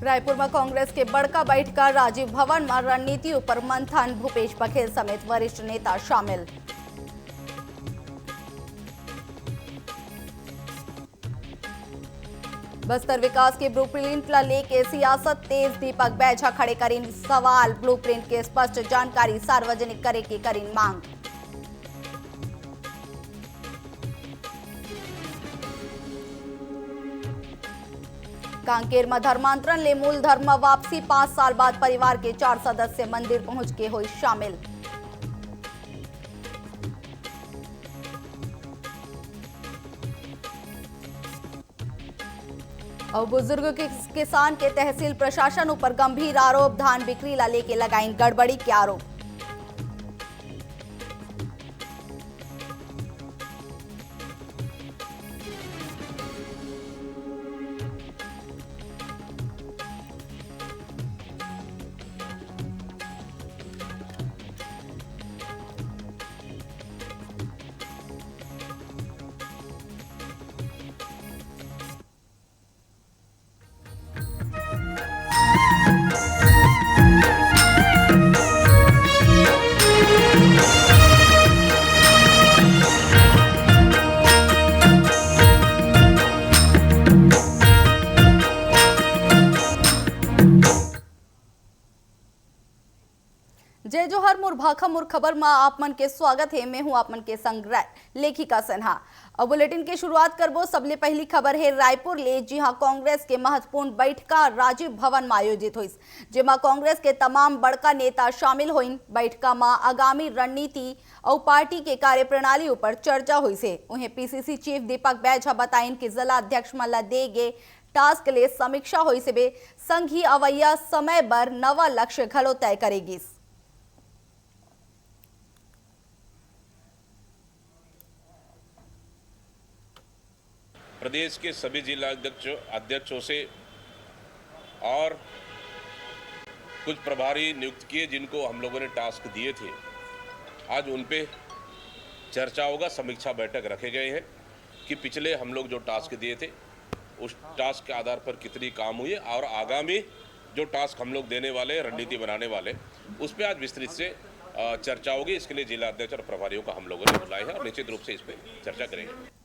रायपुर में कांग्रेस के बड़का बैठका राजीव भवन में रणनीति पर मंथन, भूपेश बघेल समेत वरिष्ठ नेता शामिल। बस्तर विकास के ब्लूप्रिंट लेके सियासत तेज, दीपक बैझा खड़े करीन सवाल, ब्लूप्रिंट के स्पष्ट जानकारी सार्वजनिक करे की करीन मांग। कांकेर में धर्मांतरण ले मूल धर्म में वापसी, 5 साल बाद परिवार के 4 सदस्य मंदिर पहुंच के हुए शामिल। और बुजुर्ग के किसान के तहसील प्रशासन ऊपर गंभीर आरोप, धान बिक्री ला लेके लगाइन गड़बड़ी के आरोप। जय जोहर मुर भाखा मुर खबर में आप मन के स्वागत है। मैं हूं आप मन के संग्रह लेखिका सिन्हा। अब बुलेटिन की शुरुआत करबो। सबले पहली खबर है रायपुर ले, जी हां कांग्रेस के महत्वपूर्ण बैठका राजीव भवन में आयोजित हुई, जेमा कांग्रेस के तमाम बड़का नेता शामिल हुई। बैठका में आगामी रणनीति और पार्टी के कार्यप्रणाली ऊपर चर्चा हुई से। उन्हें पीसीसी चीफ दीपक बैझा बताइन कि जिला अध्यक्ष मन दे गे टास्क ले समीक्षा हुई से संघी अवैया समय पर नवा लक्ष्य घलो तय करेगी। प्रदेश के सभी जिला अध्यक्षों से और कुछ प्रभारी नियुक्त किए जिनको हम लोगों ने टास्क दिए थे, आज उन पे चर्चा होगा। समीक्षा बैठक रखे गए हैं कि पिछले हम लोग जो टास्क दिए थे उस टास्क के आधार पर कितनी काम हुई और आगामी जो टास्क हम लोग देने वाले, रणनीति बनाने वाले, उस पर आज विस्तृत से चर्चा होगी। इसके लिए जिला अध्यक्ष और प्रभारियों का हम लोगों ने बुलाया है और निश्चित रूप से इस पर चर्चा करेंगे।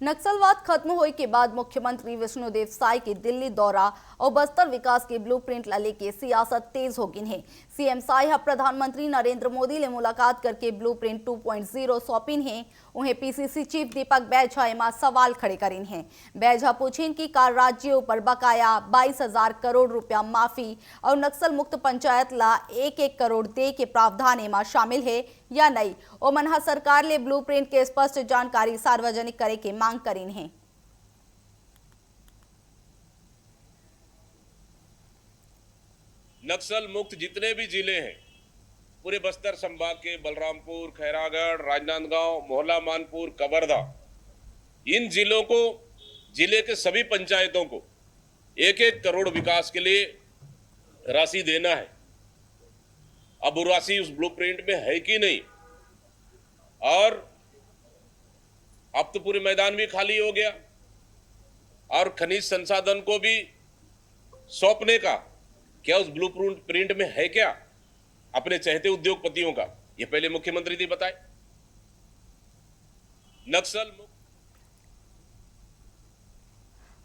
नक्सलवाद खत्म होने के बाद मुख्यमंत्री विष्णुदेव साय के दिल्ली दौरा और बस्तर विकास के ब्लूप्रिंट ला लेके सियासत तेज हो गई है। सीएम साय प्रधानमंत्री नरेंद्र मोदी ले मुलाकात करके ब्लूप्रिंट 2.0 सौंपिन है। उन्हें पीसीसी चीफ दीपक बैझा एमा सवाल खड़े करीन है। बैझा पूछेन कि कार राज्य ऊपर बकाया 22,000 करोड़ रुपया माफी और नक्सल मुक्त पंचायत ला 1-1 करोड़ दे के प्रावधान एमा शामिल है या नहीं। ओमनहा सरकार ले ब्लूप्रिंट के स्पष्ट जानकारी सार्वजनिक करे के मांग करीन है। नक्सल मुक्त जितने भी जिले हैं पूरे बस्तर संभाग के, बलरामपुर, खैरागढ़, राजनांदगांव, मोहला मानपुर, कवर्धा, इन जिलों को, जिले के सभी पंचायतों को 1-1 करोड़ विकास के लिए राशि देना है। अब वो राशि उस ब्लूप्रिंट में है कि नहीं, और अब तो पूरे मैदान भी खाली हो गया और खनिज संसाधन को भी सौंपने का क्या उस ब्लूप्रिंट में है क्या अपने चहेते उद्योगपतियों का, ये पहले मुख्यमंत्री जी बताए। नक्सल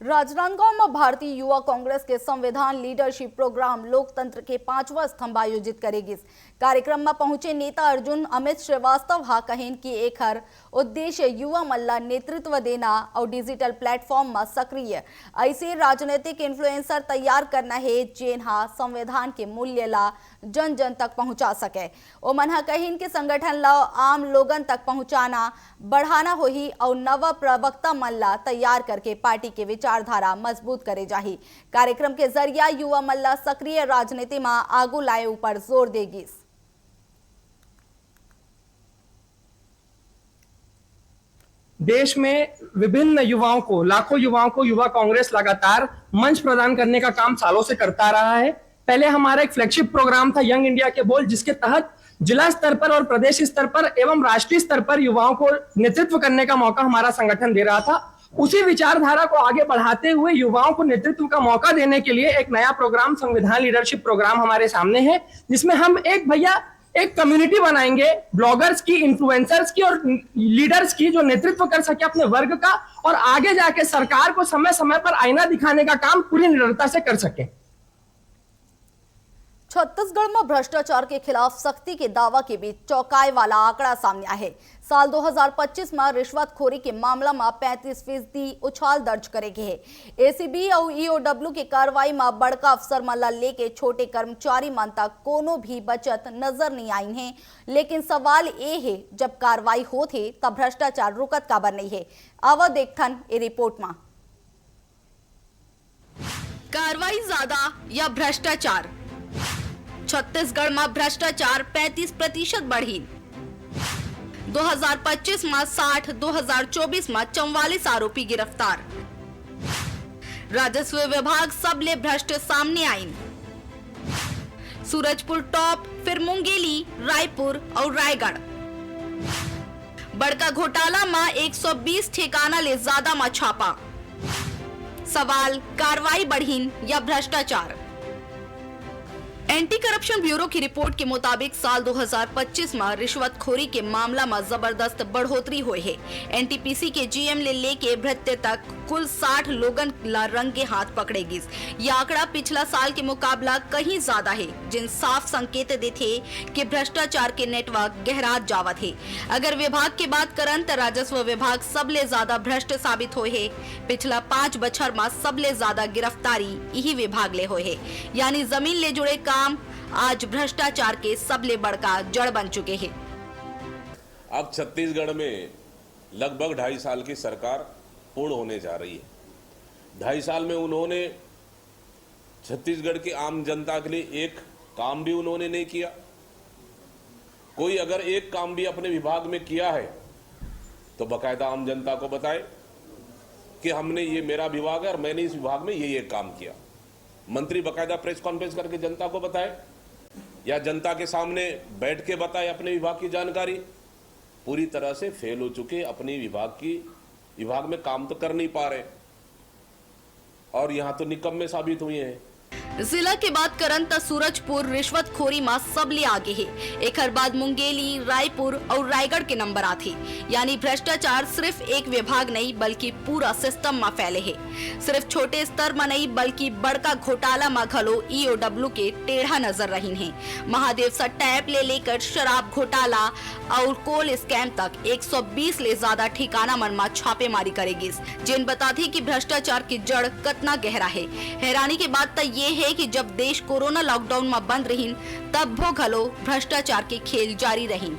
राजनांदगांव में भारतीय युवा कांग्रेस के संविधान लीडरशिप प्रोग्राम लोकतंत्र के 5वां स्तंभ आयोजित करेगी। कार्यक्रम में पहुंचे नेता अर्जुन अमित श्रीवास्तव हा कहेन कि एक हर उद्देश्य युवा मल्ला नेतृत्व देना और डिजिटल प्लेटफॉर्म में सक्रिय ऐसे राजनीतिक इन्फ्लुएंसर तैयार करना है जेन हा संविधान के मूल्य ला जन जन तक पहुंचा सके। ओमन कहीन कि संगठन ला आम लोगन तक पहुंचाना बढ़ाना होही और नवा प्रवक्ता मल्ला तैयार करके पार्टी के विचारधारा मजबूत करे जाही। कार्यक्रम के जरिया युवा मल्ला सक्रिय राजनीति में आगू लाए ऊपर जोर देगी। देश में विभिन्न युवाओं को, लाखों युवाओं को युवा कांग्रेस लगातार मंच प्रदान करने का काम सालों से करता रहा है। पहले हमारा एक फ्लैगशिप प्रोग्राम था यंग इंडिया के बोल, जिसके तहत जिला स्तर पर और प्रदेश स्तर पर एवं राष्ट्रीय स्तर पर युवाओं को नेतृत्व करने का मौका हमारा संगठन दे रहा था। उसी विचारधारा को आगे बढ़ाते हुए युवाओं को नेतृत्व का मौका देने के लिए एक नया प्रोग्राम, संविधान लीडरशिप प्रोग्राम हमारे सामने है, जिसमें हम एक कम्युनिटी बनाएंगे ब्लॉगर्स की, इन्फ्लुएंसर्स की और लीडर्स की, जो नेतृत्व कर सके अपने वर्ग का और आगे जाके सरकार को समय समय पर आईना दिखाने का काम पूरी निडरता से कर सके। छत्तीसगढ़ में भ्रष्टाचार के खिलाफ सख्ती के दावा के बीच चौंकाए वाला आंकड़ा सामने आया है। साल 2025 में रिश्वतखोरी के मामला में 35% उछाल दर्ज करेगी है। एसीबी और ईओडब्ल्यू के कार्रवाई में बड़का अफसर मन लेके छोटे कर्मचारी मन तक कोनो भी बचत नजर नहीं आई है। लेकिन सवाल ये है, जब कार्रवाई होते तब भ्रष्टाचार रुकत काबर नहीं है। आवा देखथन ए रिपोर्ट में। कार्रवाई ज्यादा या भ्रष्टाचार? छत्तीसगढ़ में भ्रष्टाचार 35% बढ़ी। 2025 में 60, 2024 में 44 आरोपी गिरफ्तार। राजस्व विभाग सबले भ्रष्ट सामने आई। सूरजपुर टॉप, फिर मुंगेली, रायपुर और रायगढ़। बड़का घोटाला में 120 ठिकाना ले ज्यादा में छापा। सवाल, कार्रवाई बढ़ीन या भ्रष्टाचार? एंटी करप्शन ब्यूरो की रिपोर्ट के मुताबिक साल 2025 में रिश्वतखोरी के मामला में जबरदस्त बढ़ोतरी हुई है। एनटीपीसी के जीएम ले लेके भृत्य तक कुल 60 लोगन ला रंगे हाथ पकड़ेगी। यह आंकड़ा पिछला साल के मुकाबला कहीं ज्यादा है, जिन साफ संकेत देते कि भ्रष्टाचार के नेटवर्क गहरात जावत है। अगर विभाग की बात करन तो राजस्व विभाग सबले ज्यादा भ्रष्ट साबित हुए है। पिछला 5 बछर में सबले ज्यादा गिरफ्तारी यही विभाग ले हुए है। यानी जमीन ले जुड़े काम आज भ्रष्टाचार के सबले बड़का जड़ बन चुके हैं। अब छत्तीसगढ़ में लगभग 2.5 साल की सरकार पूर्ण होने जा रही है। 2.5 साल में उन्होंने छत्तीसगढ़ की आम जनता के लिए एक काम भी उन्होंने नहीं किया। कोई अगर एक काम भी अपने विभाग में किया है तो बकायदा आम जनता को बताए कि हमने ये मेरा विभाग है और मैंने इस विभाग में ये काम किया। मंत्री बकायदा प्रेस कॉन्फ्रेंस करके जनता को बताए या जनता के सामने बैठ के बताए अपने विभाग की जानकारी। पूरी तरह से फेल हो चुके अपने विभाग में काम तो कर नहीं पा रहे और यहां तो निकम्मे साबित हुए हैं। जिला के बात करन त सूरजपुर रिश्वतखोरी में सबले आगे है। एक बाद मुंगेली, रायपुर और रायगढ़ के नंबर आते। यानी भ्रष्टाचार सिर्फ एक विभाग नहीं बल्कि पूरा सिस्टम में फैले है। सिर्फ छोटे स्तर में नहीं बल्कि बड़का घोटाला में घलो ईओडब्ल्यू के टेढ़ा नजर रही है। महादेव से टैप ले लेकर शराब घोटाला और कोल स्कैम तक 120 ले ज्यादा ठिकाना मन में छापेमारी करेगी, जिन बताते कि भ्रष्टाचार की जड़ कितना गहरा है। हैरानी की बात तो ये है कि जब देश कोरोना लॉकडाउन में बंद रही तब वो घलो भ्रष्टाचार के खेल जारी रही।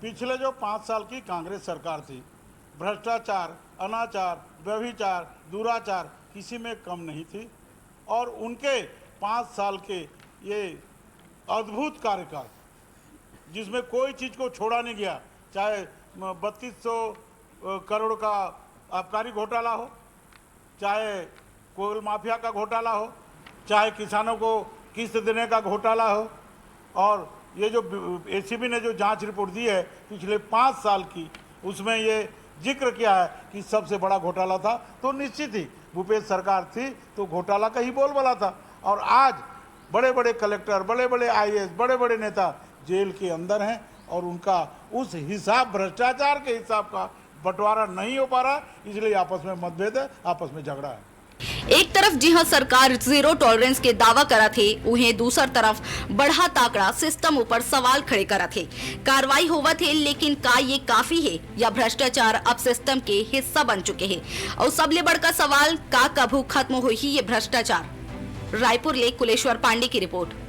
पिछले जो 5 साल की कांग्रेस सरकार थी, भ्रष्टाचार, अनाचार, व्यभिचार, दुराचार किसी में कम नहीं थी और उनके 5 साल के ये अद्भुत कार्यकाल जिसमें कोई चीज़ को छोड़ा नहीं गया, चाहे 3200 करोड़ का आबकारी घोटाला हो, चाहे कोल माफिया का घोटाला हो, चाहे किसानों को किस्त देने का घोटाला हो। और ये जो एसीबी ने जो जांच रिपोर्ट दी है पिछले 5 साल की, उसमें ये जिक्र किया है कि सबसे बड़ा घोटाला था तो निश्चित ही भूपेश सरकार थी तो घोटाला का ही बोलबाला था। और आज बड़े बड़े कलेक्टर, बड़े बड़े आईएएस, बड़े बड़े नेता जेल के अंदर हैं और उनका उस हिसाब, भ्रष्टाचार के हिसाब का बंटवारा नहीं हो पा रहा, इसलिए आपस में मतभेद है, आपस में झगड़ा है। एक तरफ जी हाँ सरकार जीरो टॉलरेंस के दावा करा थे, उन्हें दूसर तरफ बढ़ा ताकड़ा सिस्टम ऊपर सवाल खड़े करा थे। कार्रवाई होवा थे, लेकिन का ये काफी है या भ्रष्टाचार अब सिस्टम के हिस्सा बन चुके हैं? और सबले बड़का सवाल, का कभू खत्म हुई ये भ्रष्टाचार? रायपुर ले कुलेश्वर पांडे की रिपोर्ट।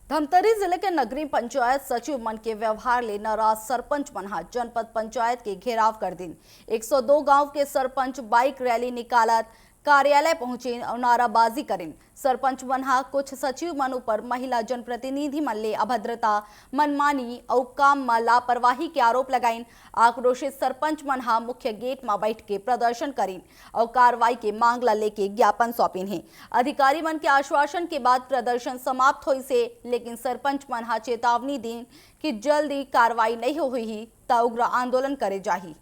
धमतरी जिले के नगरीय पंचायत सचिव मन के व्यवहार ले नाराज सरपंच मन जनपद पंचायत के घेराव कर दिन। 102 गांव के सरपंच बाइक रैली निकालत कार्यालय पहुंचे और नाराबाजी करें। सरपंच मन कुछ सचिव मन पर महिला जनप्रतिनिधि मन ले अभद्रता, मनमानी और काम में लापरवाही के आरोप लगाइन। आक्रोशित सरपंच मन मुख्य गेट में बैठ के प्रदर्शन करीन और कार्रवाई के मांग ला लेके ज्ञापन सौंपिन है। अधिकारी मन के आश्वासन के बाद प्रदर्शन समाप्त हुई से, लेकिन सरपंच मन चेतावनी दी कि जल्दी कार्रवाई नहीं हुई ता उग्र आंदोलन करे जाही।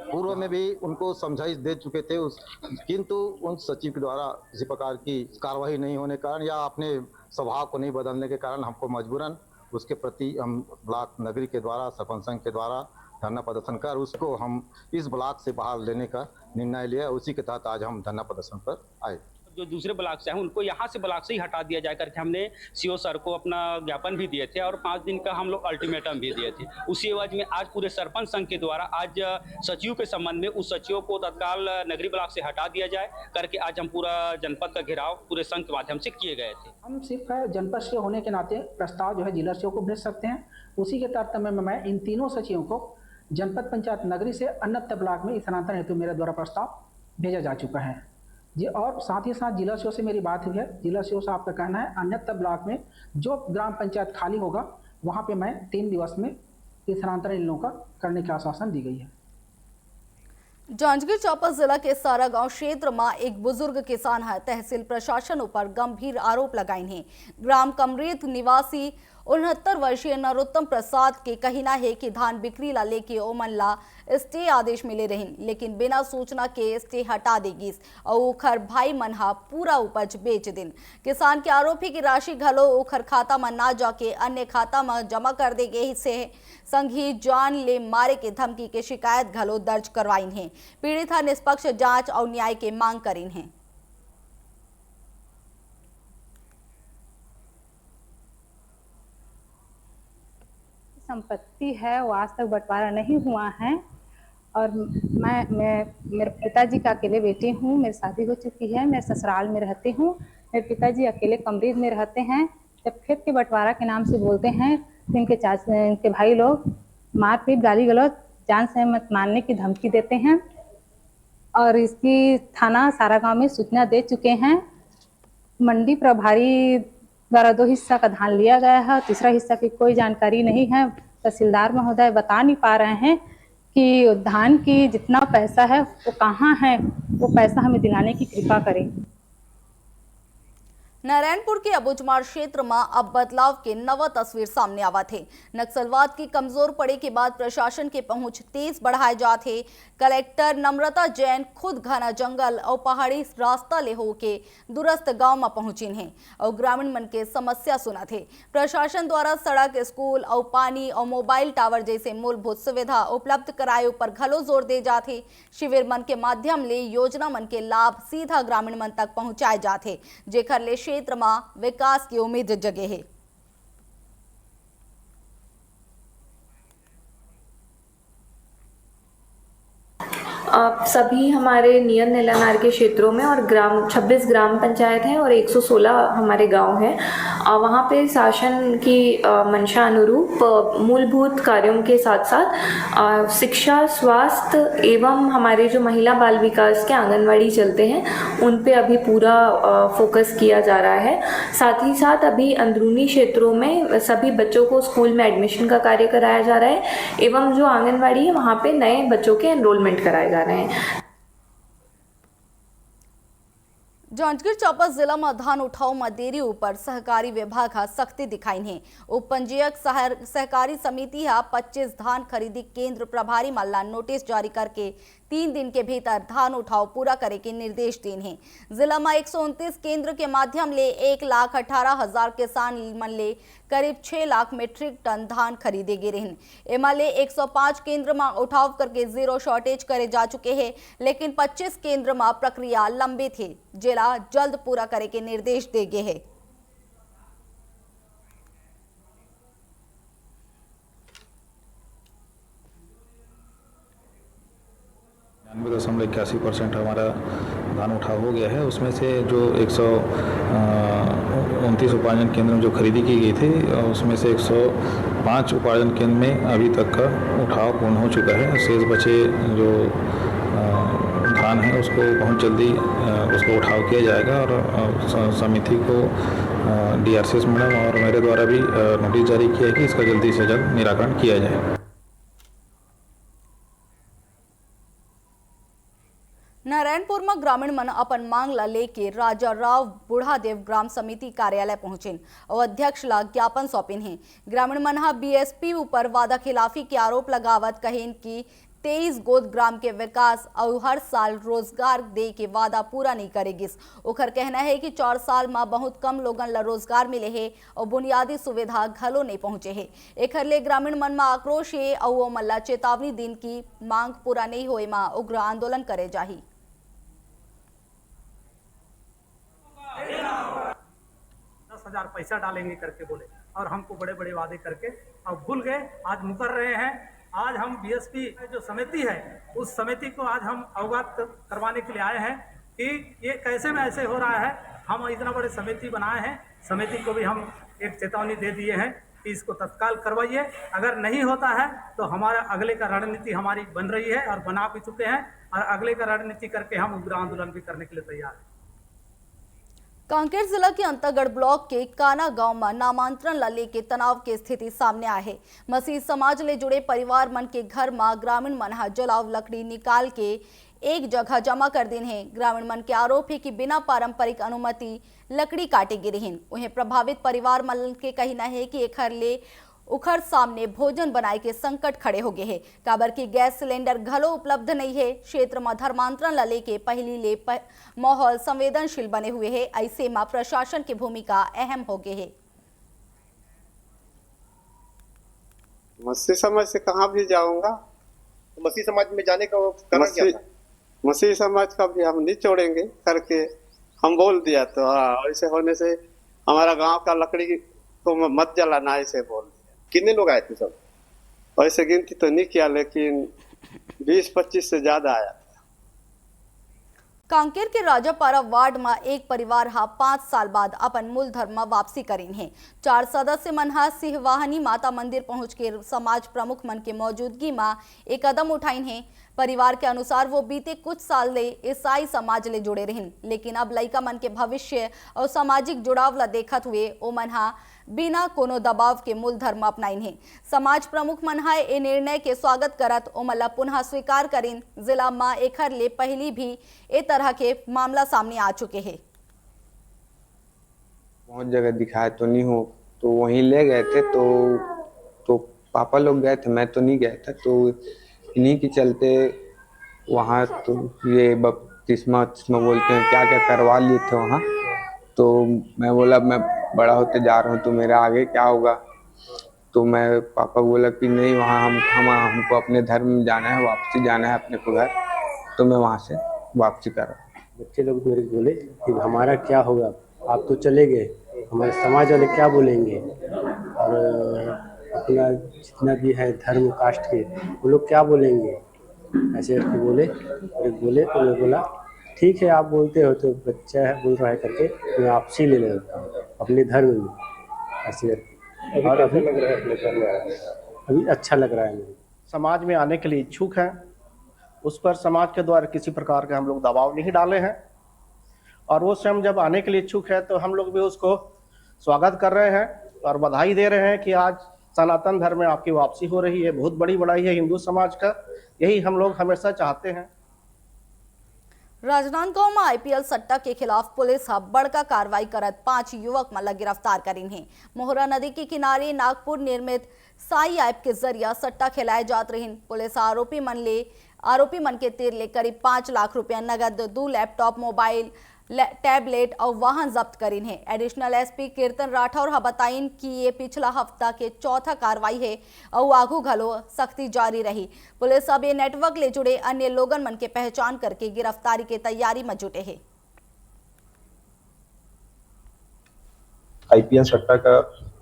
पूर्व में भी उनको समझाइश दे चुके थे किंतु उन सचिव के द्वारा किसी प्रकार की कार्रवाई नहीं होने के कारण या अपने स्वभाव को नहीं बदलने के कारण हमको मजबूरन उसके प्रति हम ब्लॉक नगरी के द्वारा सरपंच संघ के द्वारा धरना प्रदर्शन कर उसको हम इस ब्लॉक से बाहर लेने का निर्णय लिया। उसी के तहत आज हम धरना प्रदर्शन पर आए। जो दूसरे ब्लॉक से हैं उनको यहाँ से ब्लॉक से ही हटा दिया जाए करके हमने सीओ सर को अपना ज्ञापन भी दिए थे और 5 दिन का हम लोग अल्टीमेटम भी दिए थे। उसी एवज में आज पूरे सरपंच संघ के द्वारा आज सचिव के संबंध में उस सचिव को तत्काल नगरी ब्लॉक से हटा दिया जाए करके आज हम पूरा जनपद का घेराव पूरे संघ के माध्यम से किए गए थे। हम सिर्फ जनपद से होने के नाते प्रस्ताव जो है जिला सीओ को भेज सकते हैं। उसी के तारतम्य में मैं इन तीनों सचिवों को जनपद पंचायत नगरी से अन्यत्र ब्लॉक में स्थानांतरण हेतु मेरे द्वारा प्रस्ताव भेजा जा चुका है जी। और साथ ही साथ जिला सीओ से मेरी बात हुई है। जिला सीओ साहब का कहना है अन्यत्र ब्लॉक में जो ग्राम पंचायत खाली होगा वहाँ पे मैं 3 दिवस में स्थानांतरण इन लोगों का करने का आश्वासन दी गई है। जांजगीर चांपा जिला के सारा गांव क्षेत्र में एक बुजुर्ग किसान है तहसील प्रशासन पर गंभीर आरोप लगाए हैं। ग्राम कमरेत निवासी 69 वर्षीय नरोत्तम प्रसाद के कहना है कि धान बिक्री ला लेके ओमन ला स्टे आदेश मिले रहीन, लेकिन बिना सूचना के स्टे हटा देगी और ओखर भाई मनहा पूरा उपज बेच दिन। किसान के आरोप है कि राशि घलो ओखर खाता में ना जाके अन्य खाता में जमा कर देगे से संघी जान ले मारे के धमकी के शिकायत घलो दर्ज करवाइन है। पीड़ित निष्पक्ष जांच और न्याय के मांग करीन है। संपत्ति है वो आज तक बंटवारा नहीं हुआ है और मैं मेरे पिताजी का अकेले बेटी हूँ। मेरी शादी हो चुकी है। मैं ससुराल में रहती हूँ। मेरे पिताजी अकेले कमरेज में रहते हैं। जब खेत के बंटवारा के नाम से बोलते हैं तो इनके भाई लोग मारपीट गाली गलौज जान से मत मारने की धमकी देते हैं और इसकी थाना सारा गांव में सूचना दे चुके हैं। मंडी प्रभारी द्वारा 2 हिस्सा का धान लिया गया है, तीसरा हिस्सा की कोई जानकारी नहीं है। तहसीलदार महोदय बता नहीं पा रहे हैं कि धान की जितना पैसा है वो कहाँ है, वो पैसा हमें दिलाने की कृपा करें। नारायणपुर के अबुझमाड़ क्षेत्र में अब बदलाव के नवा तस्वीर सामने आवा थे। नक्सलवाद की कमजोर पड़े के बाद प्रशासन के पहुंच तेज बढ़ाए जाते। कलेक्टर नम्रता जैन खुद घना जंगल और पहाड़ी रास्ता ले होके दूरस्थ गांव में पहुंचिन हैं और ग्रामीण मन के समस्या सुना थे। प्रशासन द्वारा सड़क, स्कूल और पानी और मोबाइल टावर जैसे मूलभूत सुविधा उपलब्ध कराए पर घलो जोर दे जाते। शिविर मन के माध्यम ले योजना मन के लाभ सीधा ग्रामीण मन तक पहुंचाए जाते, जेकर ले क्षेत्र में विकास की उम्मीद जगे है। सभी हमारे नियर नीलानार के क्षेत्रों में और 26 ग्राम पंचायत हैं और 116 हमारे गांव हैं। वहाँ पे शासन की मंशा अनुरूप मूलभूत कार्यों के साथ साथ शिक्षा, स्वास्थ्य एवं हमारे जो महिला बाल विकास के आंगनवाड़ी चलते हैं उन पे अभी पूरा फोकस किया जा रहा है। साथ ही साथ अभी अंदरूनी क्षेत्रों में सभी बच्चों को स्कूल में एडमिशन का कार्य कराया जा रहा है एवं जो आंगनवाड़ी है वहाँ पे नए बच्चों के एनरोलमेंट कराए जा रहे हैं। जांजगीर चांपा जिला में धान उठाव में देरी ऊपर सहकारी विभाग सख्ती दिखाई है। उप पंजीयक सहकारी समिति 25 धान खरीदी केंद्र प्रभारी मल्ला नोटिस जारी करके 3 दिन के भीतर धान उठाव पूरा करे के निर्देश देन हैं। जिला में 129 केंद्र के माध्यम ले 1,18,000 किसान मन ले करीब 6 लाख मीट्रिक टन धान खरीदे गए रहन। एमाले 105 केंद्र में उठाव करके जीरो शॉर्टेज करे जा चुके हैं, लेकिन 25 केंद्र में प्रक्रिया लंबी थी, जिला जल्द पूरा करे के निर्देश दे गए हैं। 99.81% हमारा धान उठाव हो गया है। उसमें से जो 129 उपार्जन केंद्र में जो खरीदी की गई थी उसमें से 105 उपार्जन केंद्र में अभी तक का उठाव पूर्ण हो चुका है। शेष बचे जो धान है उसको बहुत जल्दी उसको उठाव किया जाएगा और समिति को DRCS मैडम और मेरे द्वारा भी नोटिस जारी किया है कि इसका जल्दी से जल्द निराकरण किया जाए। नारायणपुर में ग्रामीण मन अपन मांग ला लेके राजा राव बुढ़ादेव ग्राम समिति कार्यालय पहुंचे और अध्यक्ष ला ज्ञापन सौंपिन है। ग्रामीण मन बीएसपी ऊपर वादा खिलाफी के आरोप लगावत कहेन कि 23 गोद ग्राम के विकास और हर साल रोजगार दे के वादा पूरा नहीं करेगी। ओकर कहना है कि 4 साल में बहुत कम लोगन ला रोजगार मिले है और बुनियादी सुविधा घलो नहीं पहुंचे है। एकर ले ग्रामीण मन में आक्रोश है और वो मल्ला चेतावनी दिन की मांग पूरा नहीं होए में उग्र आंदोलन करे जाही। 10,000 पैसा डालेंगे करके बोले और हमको बड़े बड़े वादे करके अब भूल गए। आज मुकर रहे हैं। आज हम बीएसपी जो समिति है उस समिति को आज हम अवगत करवाने के लिए आए हैं कि ये कैसे में ऐसे हो रहा है। हम इतना बड़े समिति बनाए हैं, समिति को भी हम एक चेतावनी दे दिए हैं कि इसको तत्काल करवाइए। अगर नहीं होता है तो हमारा अगले का रणनीति हमारी बन रही है और बना भी चुके हैं और अगले का रणनीति करके हम उग्र आंदोलन भी करने के लिए तैयार हैं। कांकेर जिला के अंतरगढ़ ब्लॉक के काना गांव में नामांतरण ला लेके तनाव की स्थिति सामने आए है। मसीह समाज ले जुड़े परिवार मन के घर में ग्रामीण मन जलाव लकड़ी निकाल के एक जगह जमा कर दिन है। ग्रामीण मन के आरोप है कि बिना पारंपरिक अनुमति लकड़ी काटे गिरे हैं। उन्हें प्रभावित परिवार मन के कहना है कि एक ले उखर सामने भोजन बनाए के संकट खड़े हो गए हैं। काबर की गैस सिलेंडर घलो उपलब्ध नहीं है। क्षेत्र में धर्मांतरण ला लेके पहली ले माहौल संवेदनशील बने हुए है। ऐसे में प्रशासन की भूमिका अहम हो गई है। मसीह समाज से कहाँ भी जाऊंगा, तो मसीह समाज में जाने का कारण क्या था? मसीह समाज का भी हम नहीं छोड़ेंगे करके हम बोल दिया। तो हाँ, ऐसे होने से हमारा गांव का लकड़ी को मत जलाना ऐसे बोल। कितने लोग आए थे सब? वैसे गिनती तो नहीं किया लेकिन 20-25 से ज्यादा आया। कांकेर के राजापारा वार्ड में एक परिवार 5 साल बाद अपन मूल धर्म में वापसी करीन है। 4 सदस्य मन सिंहवाहिनी माता मंदिर पहुंच के समाज प्रमुख मन के मौजूदगी में एक कदम उठाइन है। परिवार के अनुसार वो बीते कुछ साल ले ईसाई समाज ले जुड़े रहिन, लेकिन अब लइका मन के भविष्य और सामाजिक जुड़ाव ला देखत हुए ओ मन बिना कोनो दबाव के मूल धर्म अपनाइन है। समाज प्रमुख मन ए निर्णय के स्वागत करत ओ मला पुनः स्वीकार करीन। जिला में एखर ले पहली भी ए तरह के मामला सामने आ चुके हैं। बहुत जगह दिखाया तो नहीं हो, तो वहीं ले गए थे। तो पापा लोग गए थे, मैं तो नहीं गया था। तो इन्हीं के चलते वहाँ तो ये बपतिस्मा बोलते हैं क्या क्या करवा लिए थे वहाँ। तो मैं बोला मैं बड़ा होते जा रहा हूँ तो मेरा आगे क्या होगा। तो मैं पापा बोला कि नहीं, वहाँ हमको अपने धर्म में जाना है, वापसी जाना है अपने को घर। तो मैं वहाँ से वापसी कर रहा हूँ। बच्चे लोग मेरे बोले कि हमारा क्या होगा, आप तो चले गए, हमारे समाज वाले क्या बोलेंगे, और अपना जितना भी है धर्म कास्ट के वो लोग क्या बोलेंगे, ऐसे बोले। तो मैं बोला ठीक है, आप बोलते हो तो बच्चा है बोल रहा है करके मैं वापसी ले लेता हूँ अपने धर्म में। ऐसे और अभी लग रहा है अपने धर्म में, अभी अच्छा लग रहा है मुझे। समाज में आने के लिए इच्छुक हैं, उस पर समाज के द्वारा किसी प्रकार के हम लोग दबाव नहीं डाले हैं, और वो स्वयं जब आने के लिए इच्छुक है तो हम लोग भी उसको स्वागत कर रहे हैं और बधाई दे रहे हैं कि आज सनातन धर्म में आपकी वापसी हो रही है। बहुत बड़ी बड़ाई है हिंदू समाज का, यही हम लोग हमेशा चाहते हैं। राजनांदगांव में आईपीएल सट्टा के खिलाफ पुलिस बड़का कार्रवाई करत 5 युवक मला गिरफ्तार करीन है। मोहरा नदी के किनारे नागपुर निर्मित साई ऐप के जरिए सट्टा खिलाए जात रहीन। पुलिस आरोपी मन के तीर ले करीब 5 लाख रुपया नगद, 2 लैपटॉप, मोबाइल, टैबलेट और वाहन जब्त करीन है। एडिशनल एसपी कीर्तन राठौर बताइन कि ये पिछला हफ्ता के चौथा कार्रवाई है और आगू घलो सख्ती जारी रही। पुलिस अब ये नेटवर्क ले जुड़े अन्य लोगन मन के पहचान करके गिरफ्तारी के तैयारी में जुटे है। आईपीएल सट्टा का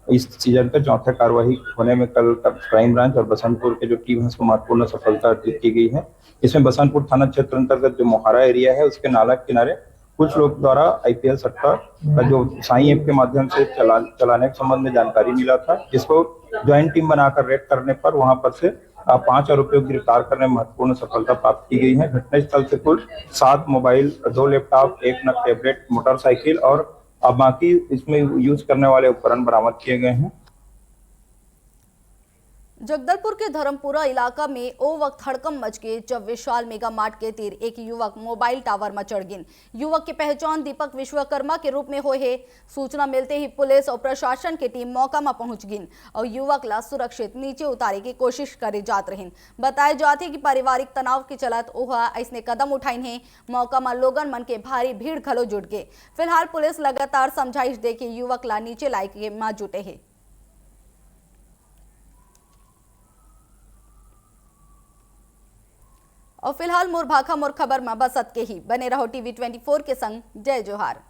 इस सीजन का चौथा कार्रवाई होने में कल क्राइम ब्रांच और बसंतपुर के जो टीम है उसको महत्वपूर्ण सफलता अर्जित की गई है। इसमें बसंतपुर थाना क्षेत्र अंतर्गत जो मोहारा एरिया है उसके नाला किनारे कुछ लोग द्वारा आईपीएल सट्टा का जो साई ऐप के माध्यम से चलाने के संबंध में जानकारी मिला था, जिसको ज्वाइंट टीम बनाकर रेड करने पर वहां पर से 5 आरोपियों को गिरफ्तार करने में महत्वपूर्ण सफलता प्राप्त की गई है। घटनास्थल से कुल 7 मोबाइल, 2 लैपटॉप, 1 नग टैबलेट, मोटरसाइकिल और अब बाकी इसमें यूज करने वाले उपकरण बरामद किए गए हैं। जगदलपुर के धर्मपुरा इलाका में ओ वक्त हड़कम मच गई जब विशाल मेगा मार्ट के तीर एक युवक मोबाइल टावर में चढ़ गिन। युवक की पहचान दीपक विश्वकर्मा के रूप में हुई है। सूचना मिलते ही पुलिस और प्रशासन की टीम मौका में पहुंच गिन और युवक ला सुरक्षित नीचे उतारे की कोशिश करे जात रही। बताए जाते कि पारिवारिक तनाव की चलत ओहा ऐसने कदम उठाइन है। मौका में लोगन मन के भारी भीड़ खलो जुट गए। फिलहाल पुलिस लगातार समझाइश दे के युवक ला नीचे लाई के मां जुटे है। और फिलहाल मोर भाखा मोर खबर में बसत के ही बने रहो टीवी 24 के संग। जय जोहार।